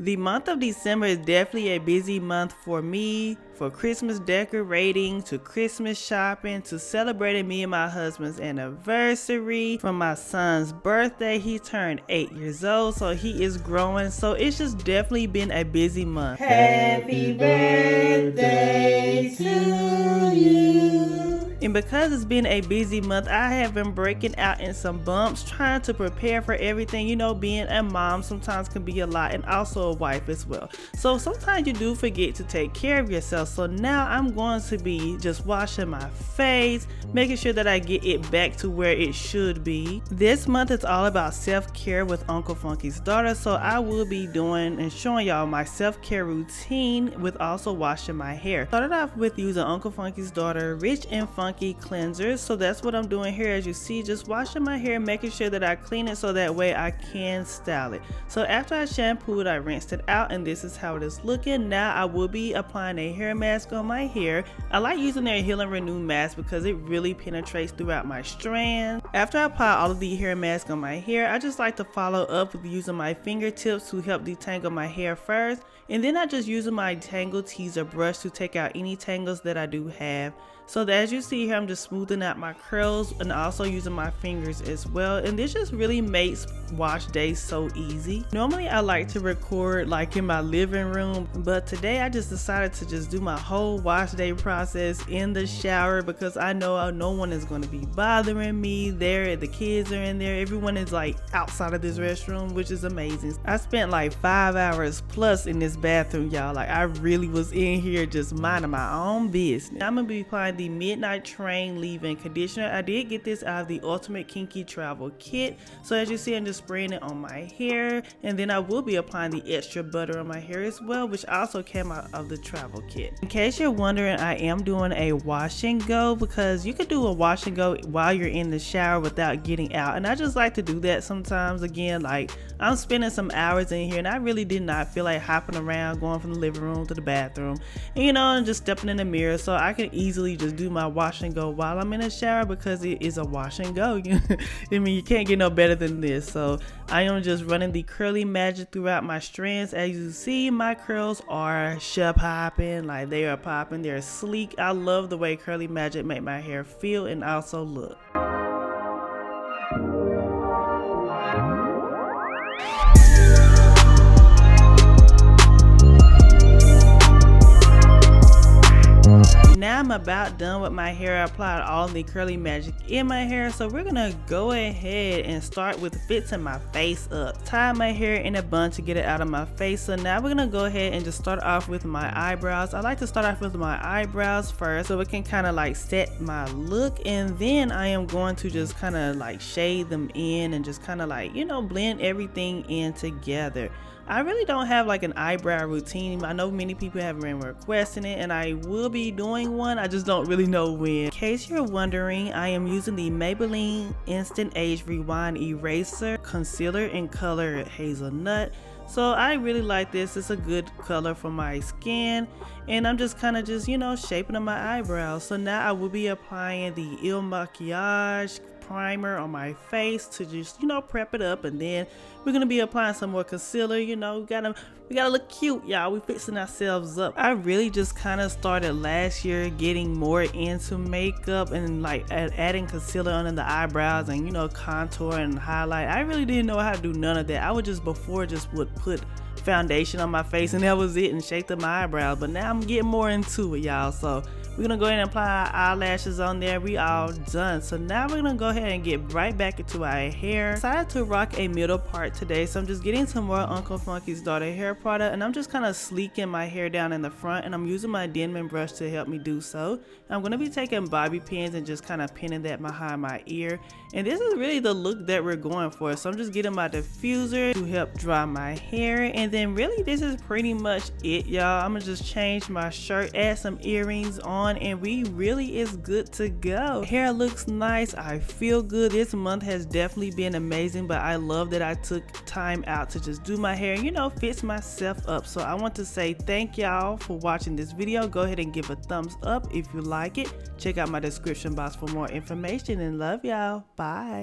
The month of December is definitely a busy month for me, for Christmas decorating, to Christmas shopping, to celebrating me and my husband's anniversary, from my son's birthday. He turned 8 years old, so he is growing. So it's just definitely been a busy month. Happy birthday to you. And because it's been a busy month, I have been breaking out in some bumps, trying to prepare for everything. You know, being a mom sometimes can be a lot, and also a wife as well. So sometimes you do forget to take care of yourself. So now I'm going to be just washing my face, making sure that I get it back to where it should be. This month is all about self-care with Uncle Funky's daughter. So I will be doing and showing y'all my self-care routine with also washing my hair. Started off with using Uncle Funky's daughter Rich and Funky cleansers. So that's what I'm doing here. As you see, just washing my hair, making sure that I clean it so that way I can style it. So after I shampooed, I rinsed it out, and this is how it is looking. Now I will be applying a hair mask on my hair. I like using their Heal and Renew mask because it really penetrates throughout my strands. After I apply all of the hair mask on my hair, I just like to follow up with using my fingertips to help detangle my hair first, and then I just using my tangle teaser brush to take out any tangles that I do have. So as you see here, I'm just smoothing out my curls and also using my fingers as well. And this just really makes wash days so easy. Normally I like to record like in my living room, but today I just decided to just do my whole wash day process in the shower because I know no one is going to be bothering me there. The kids are in there. Everyone is like outside of this restroom, which is amazing. I spent like 5 hours plus in this bathroom, y'all. Like I really was in here just minding my own business. I'm gonna be applying the Midnight Train leave-in conditioner. I did get this out of the Ultimate Kinky Travel Kit. So as you see, I'm just spraying it on my hair, and then I will be applying the extra butter on my hair as well, which also came out of the travel kit. In case you're wondering, I am doing a wash and go because you could do a wash and go while you're in the shower without getting out, and I just like to do that sometimes. Again, like I'm spending some hours in here and I really did not feel like hopping around, going from the living room to the bathroom, and, you know, and just stepping in the mirror. So I can easily just do my wash and go while I'm in the shower because it is a wash and go. I mean, you can't get no better than this. So I am just running the curly magic throughout my strands. As you see, my curls are popping, like they are popping. They're sleek. I love the way curly magic make my hair feel and also look. Now I'm about done with my hair. I applied all the curly magic in my hair, so we're gonna go ahead and start with fixing my face up. Tie my hair in a bun to get it out of my face. So now we're gonna go ahead and just start off with my eyebrows. I like to start off with my eyebrows first so it can kind of like set my look, and then I am going to just kind of like shade them in and just kind of like, you know, blend everything in together. I really don't have like an eyebrow routine. I know many people have been requesting it, and I will be doing one. I just don't really know when. In case you're wondering, I am using the Maybelline Instant Age Rewind Eraser Concealer in color Hazelnut. So I really like this. It's a good color for my skin, and I'm just kind of just, you know, shaping up my eyebrows. So now I will be applying the Il Maquillage primer on my face to just, you know, prep it up, and then we're gonna be applying some more concealer. You know, we gotta look cute, y'all. We fixing ourselves up. I really just kind of started last year getting more into makeup and like adding concealer under the eyebrows and, you know, contour and highlight. I really didn't know how to do none of that. I would just would put foundation on my face and that was it, and shaped up my eyebrows. But now I'm getting more into it, y'all. So we're gonna go ahead and apply our eyelashes on there. We all done. So now we're gonna go ahead and get right back into our hair. I decided to rock a middle part today, so I'm just getting some more Uncle Funky's Daughter hair product, and I'm just kind of sleeking my hair down in the front, and I'm using my Denman brush to help me do so. I'm gonna be taking bobby pins and just kind of pinning that behind my ear, and this is really the look that we're going for. So I'm just getting my diffuser to help dry my hair, and then really this is pretty much it, y'all. I'm gonna just change my shirt, add some earrings on, and we really is good to go. Hair looks nice. I feel good. This month has definitely been amazing, but I love that I took time out to just do my hair, you know, fix myself up. So I want to say thank y'all for watching this video. Go ahead and give a thumbs up if you like it. Check out my description box for more information, and love y'all. Bye.